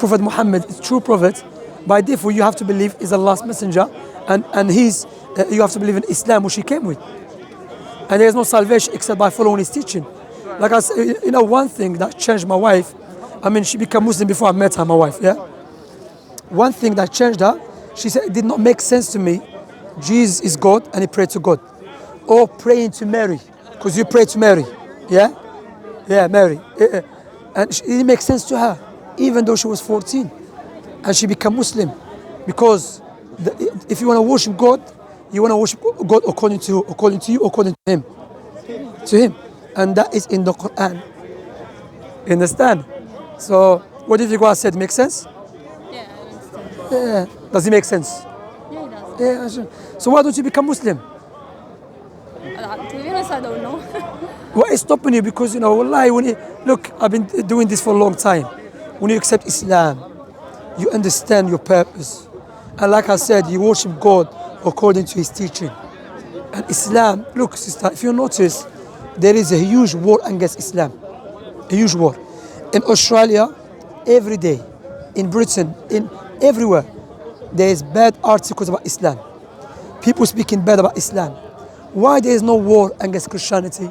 Prophet Muhammad is true prophet, by default you have to believe is the last messenger, and you have to believe in Islam which he came with. And there is no salvation except by following his teaching. Like I said, one thing that changed my wife, I mean, she became Muslim before I met her, my wife, yeah? One thing that changed her, she said it did not make sense to me. Jesus is God and he prayed to God. Or praying to Mary, because you pray to Mary, yeah? Yeah, Mary. And it makes sense to her, even though she was 14. And she became Muslim. Because if you want to worship God, you want to worship God according to you, according to him. To him. And that is in the Quran. You understand? So, what if you go said makes sense? Yeah, I understand. Yeah. Does it make sense? Yeah, it does. Yeah. So why don't you become Muslim? To be honest, I don't know. What is stopping you? Because wallahi, look, I've been doing this for a long time. When you accept Islam, you understand your purpose. And like I said, you worship God according to his teaching. And Islam, look sister, if you notice, there is a huge war against Islam. A huge war. In Australia, every day. In Britain, in everywhere, there is bad articles about Islam. People speaking bad about Islam. Why there is no war against Christianity?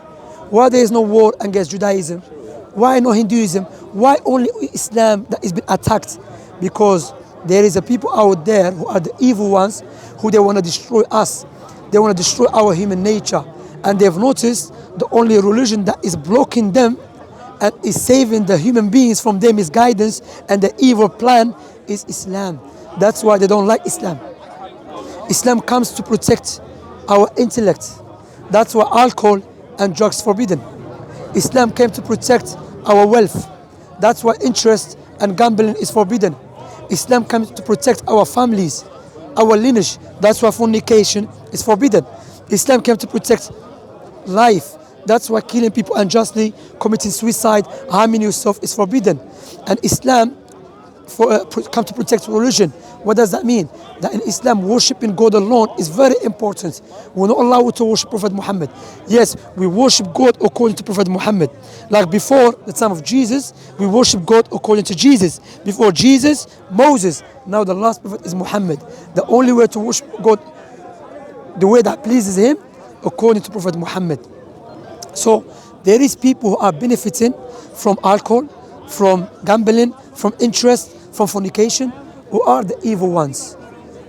Why there is no war against Judaism? Why no Hinduism? Why only Islam that is being attacked? Because there is a people out there who are the evil ones, who they want to destroy us. They want to destroy our human nature. And they've noticed the only religion that is blocking them and is saving the human beings from their misguidance and the evil plan is Islam. That's why they don't like Islam. Islam comes to protect our intellect. That's why alcohol and drugs forbidden. Islam came to protect our wealth. That's why interest and gambling is forbidden. Islam comes to protect our families, our lineage. That's why fornication is forbidden. Islam came to protect life. That's why killing people unjustly, committing suicide, harming yourself is forbidden. And Islam come to protect religion. What does that mean? That in Islam, worshipping God alone is very important. We're not allowed to worship Prophet Muhammad. Yes, we worship God according to Prophet Muhammad. Like before the time of Jesus, we worship God according to Jesus. Before Jesus, Moses. Now the last prophet is Muhammad. The only way to worship God, the way that pleases him, according to Prophet Muhammad. So there is people who are benefiting from alcohol, from gambling, from interest, from fornication, who are the evil ones.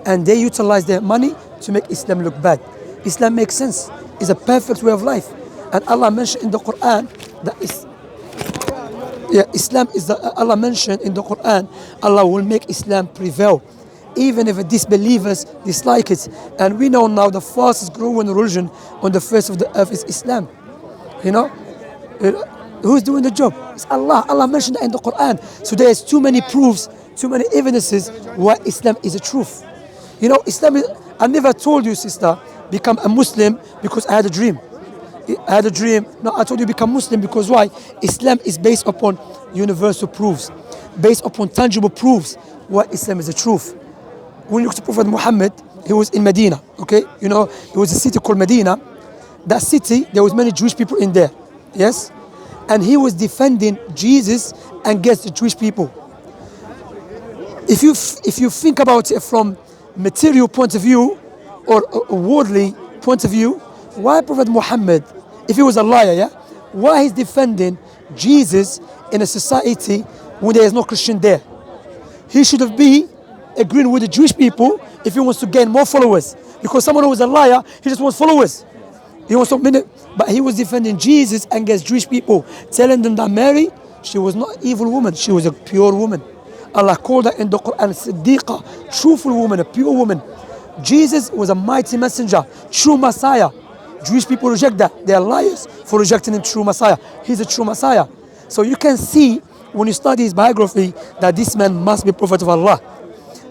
And they utilize their money to make Islam look bad. Islam makes sense. It's a perfect way of life. And Allah mentioned in the Quran that Islam is Allah mentioned in the Quran, Allah will make Islam prevail. Even if the disbelievers dislike it. And we know now the fastest growing religion on the face of the earth is Islam. Who's doing the job? It's Allah. Allah mentioned that in the Quran. So there's too many proofs, too many evidences why Islam is the truth. Islam is, I never told you, sister, become a Muslim because I had a dream. I had a dream. No, I told you become Muslim because why? Islam is based upon universal proofs, based upon tangible proofs why Islam is the truth. When you look to Prophet Muhammad, he was in Medina, okay? It was a city called Medina. That city, there was many Jewish people in there, yes? And he was defending Jesus against the Jewish people. If you think about it from material point of view or a worldly point of view, why Prophet Muhammad, if he was a liar, why he's defending Jesus in a society when there is no Christian there? He should have been agreeing with the Jewish people if he wants to gain more followers. Because someone who is a liar, he just wants followers. He wants to, but he was defending Jesus against Jewish people, telling them that Mary, she was not an evil woman, she was a pure woman. Allah called her in the Quran Siddiqa, truthful woman, a pure woman. Jesus was a mighty messenger, true Messiah. Jewish people reject that. They are liars for rejecting him, true Messiah. He's a true Messiah. So you can see when you study his biography that this man must be prophet of Allah.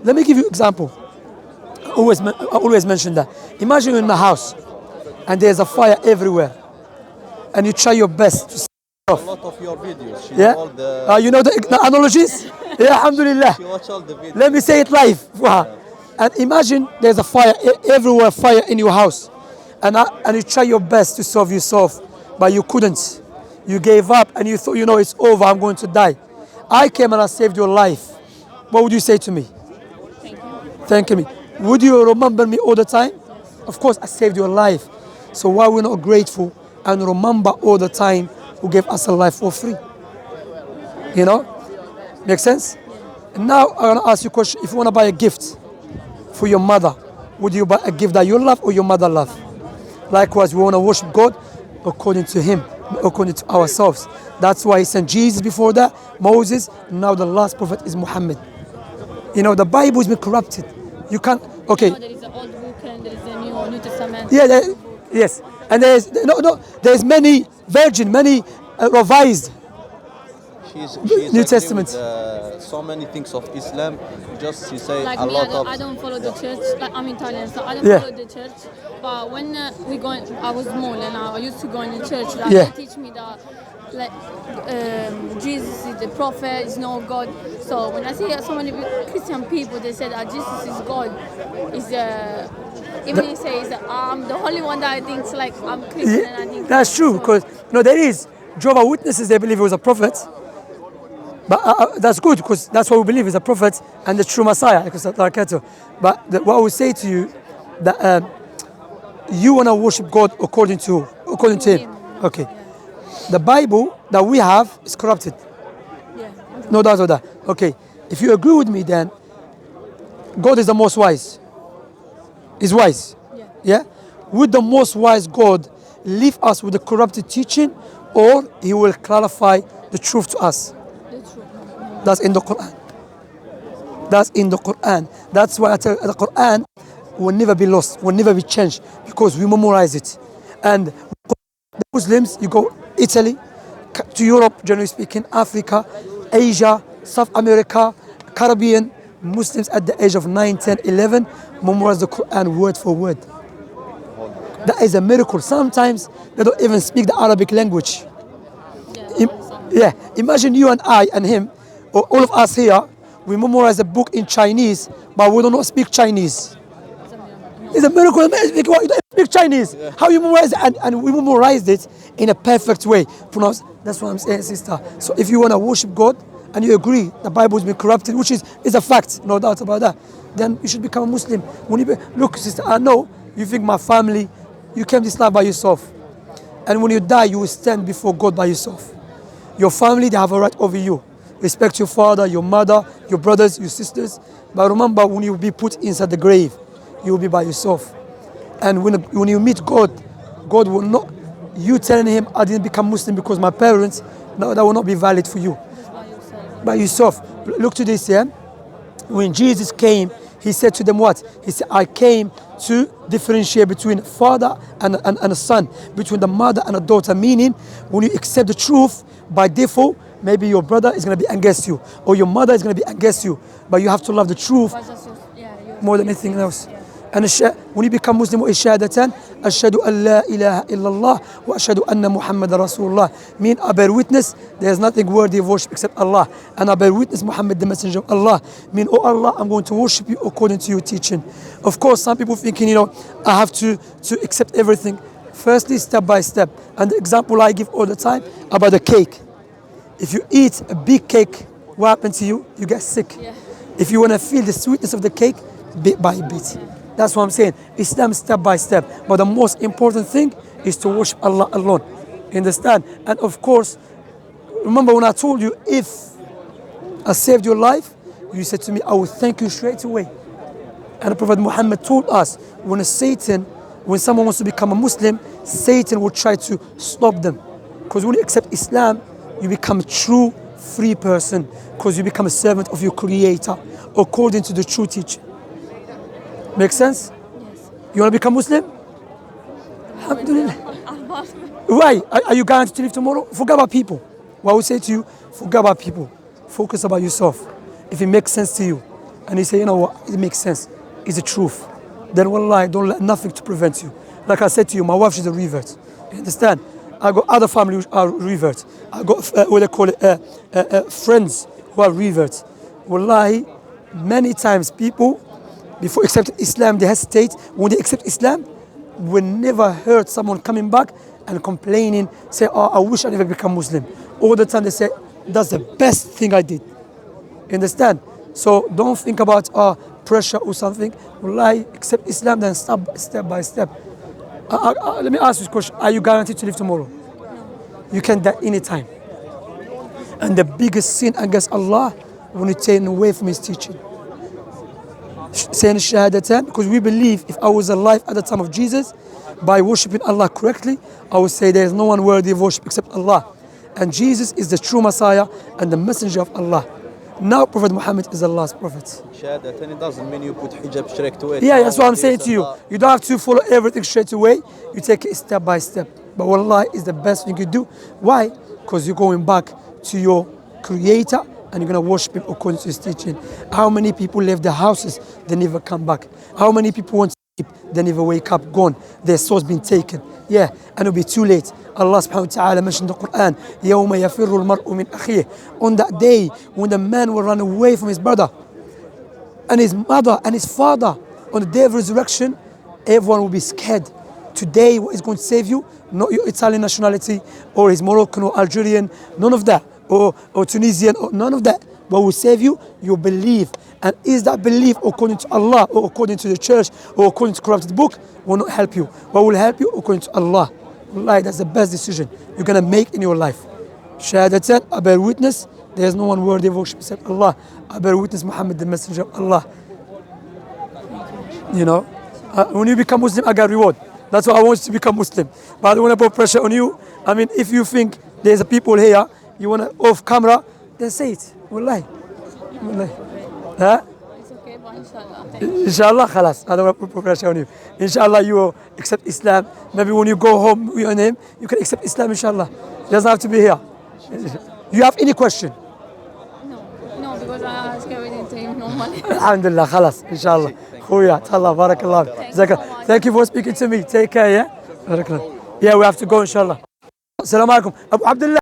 Let me give you an example. I always mention that. Imagine you're in my house and there's a fire everywhere and you try your best to a lot of your videos. You know the analogies? Yeah, alhamdulillah. She watch all the videos. Let me say it live. And imagine there's a fire everywhere, fire in your house. And you try your best to solve yourself, but you couldn't. You gave up and you thought, it's over, I'm going to die. I came and I saved your life. what would you say to me? Thank you. Thank me. Would you remember me all the time? Of course, I saved your life. So why we're not grateful and remember all the time who gave us a life for free? You know? Make sense? And now I want to ask you a question. If you want to buy a gift for your mother, would you buy a gift that you love or your mother love? Likewise, we want to worship God according to Him, according to ourselves. That's why He sent Jesus before that, Moses. Now the last prophet is Muhammad. You know, the Bible has been corrupted. You can't. Okay. You know, there is an old book and there is a New Testament. Yeah. Yes. And there's many virgin, many revised. She's New agree Testament. with so many things of Islam. Just she say Like a me, lot I of. don't follow the church. Like I'm Italian, so I don't Yeah. follow the church. But when I was small and I used to go in the church. Like, Yeah. they teach me that like Jesus is the prophet, is no God. So when I see so many Christian people, they say that Jesus is God. Is even he says I'm the only one that thinks like I'm Christian and I think That's true so. because there is Jehovah Witnesses. They believe he was a prophet, but that's good because that's what we believe is a prophet and the true Messiah. But what I would say to you that you want to worship God according to Him. him. Okay. The Bible that we have is corrupted. Yeah. No doubt about that. Okay. If you agree with me, then God is the most wise. He's wise. Yeah. Yeah? Would the most wise God leave us with the corrupted teaching, or He will clarify the truth to us? The truth. That's in the Quran. That's in the Quran. That's why I tell you, the Quran will never be lost, will never be changed, because we memorize it. And the Muslims, you go Italy, to Europe, generally speaking, Africa, Asia, South America, Caribbean, Muslims at the age of 9, 10, 11 memorize the Quran word for word. That is a miracle. Sometimes they don't even speak the Arabic language. Yeah, imagine you and I and him, or all of us here, we memorize a book in Chinese, but we do not speak Chinese. It's a miracle. You don't speak Chinese. How you memorize it? And we memorized it in a perfect way. That's what I'm saying, sister. So if you want to worship God and you agree the Bible has been corrupted, which is a fact, no doubt about that, then you should become a Muslim. Look, sister, I know you think my family, you came this life by yourself. And when you die, you will stand before God by yourself. Your family, they have a right over you. Respect your father, your mother, your brothers, your sisters. But remember, when you will be put inside the grave, you will be by yourself. And when you meet God, God will not, you telling him, I didn't become Muslim because my parents, no, that will not be valid for you. By yourself. Look to this, yeah? When Jesus came, he said to them what? He said, I came to differentiate between father and a son, between the mother and a daughter. Meaning, when you accept the truth, by default, maybe your brother is going to be against you, or your mother is going to be against you. But you have to love the truth more than anything else. And when you become Muslim, shahadatan, ashhadu an la ilaha illallah wa ashhadu anna Muhammad Rasulullah. Mean I bear witness there is nothing worthy of worship except Allah, and I bear witness Muhammad the messenger of Allah. Mean, oh Allah, I'm going to worship you according to your teaching. Of course, some people thinking, I have to accept everything. Firstly, step by step. And the example I give all the time about the cake. If you eat a big cake, what happens to you? You get sick. Yeah. If you want to feel the sweetness of the cake, bit by bit. That's what I'm saying. Islam step by step. But the most important thing is to worship Allah alone. You understand? And of course, remember when I told you, if I saved your life, you said to me, I will thank you straight away. And the Prophet Muhammad told us, when someone wants to become a Muslim, Satan will try to stop them. Because when you accept Islam, you become a true free person, because you become a servant of your Creator according to the true teaching. Make sense? Yes. You want to become Muslim? Alhamdulillah. Why? Are you guaranteed to live tomorrow? Forget about people. What I would say to you, forget about people. Focus about yourself. If it makes sense to you, and you say, you know what, it makes sense, it's the truth, then wallahi, don't let nothing to prevent you. Like I said to you, my wife is a revert. You understand? I got other families who are reverts. I got what they call it, friends who are reverts. Wallahi, many times people, before accepting Islam, they hesitate. When they accept Islam, we never heard someone coming back and complaining, say, oh, I wish I never become Muslim. All the time they say, that's the best thing I did. You understand? So don't think about pressure or something. Wallahi, accept Islam, then step by step. Let me ask you a question. Are you guaranteed to live tomorrow? You can die anytime. And the biggest sin against Allah when you turn away from His teaching. Saying Shahadatan, because we believe if I was alive at the time of Jesus, by worshipping Allah correctly, I would say there is no one worthy of worship except Allah. And Jesus is the true Messiah and the messenger of Allah. Now Prophet Muhammad is Allah's Prophet. Shahadatan, it doesn't mean you put hijab straight away. Yeah, that's what I'm saying to you. You don't have to follow everything straight away. You take it step by step. But Wallah is the best thing you do. Why? Because you're going back to your Creator and you're going to worship Him according to His teaching. How many people leave their houses, they never come back? How many people want to sleep, they never wake up, gone? Their soul's been taken. Yeah, and it'll be too late. Allah subhanahu wa ta'ala mentioned in the Quran, يَوْمَ يَفِرُّ الْمَرْءُ مِنْ أَخِيهِ. On that day, when the man will run away from his brother, and his mother and his father, on the day of resurrection, everyone will be scared. Today, what is going to save you? Not your Italian nationality, or his Moroccan or Algerian, none of that, or Tunisian, or none of that. What will save you? Your belief. And is that belief according to Allah, or according to the church, or according to corrupted book? Will not help you. What will help you? According to Allah. Wallahi, that's the best decision you're going to make in your life. Shahadatan, I bear witness, there is no one worthy of worship except Allah. I bear witness Muhammad, the messenger of Allah. You know, when you become Muslim, I got reward. That's why I want you to become Muslim. But I don't want to put pressure on you. I mean, if you think there's a people here, you want to off camera, then say it. Wallahi. Wallahi. Huh? It's okay, but inshallah. Inshallah, khalas. I don't want to put pressure on you. Inshallah, you will accept Islam. Maybe when you go home with your name, you can accept Islam, inshallah. It doesn't have to be here. You have any question? No, because I ask everything to him normally. Alhamdulillah, khalas, inshallah. Khuya, Allah, barakallah. Thank you so much. Thank you for speaking to me. Take care, yeah? Barakallah. Yeah, we have to go, inshallah. Assalamu alaikum. Abu Abdullah.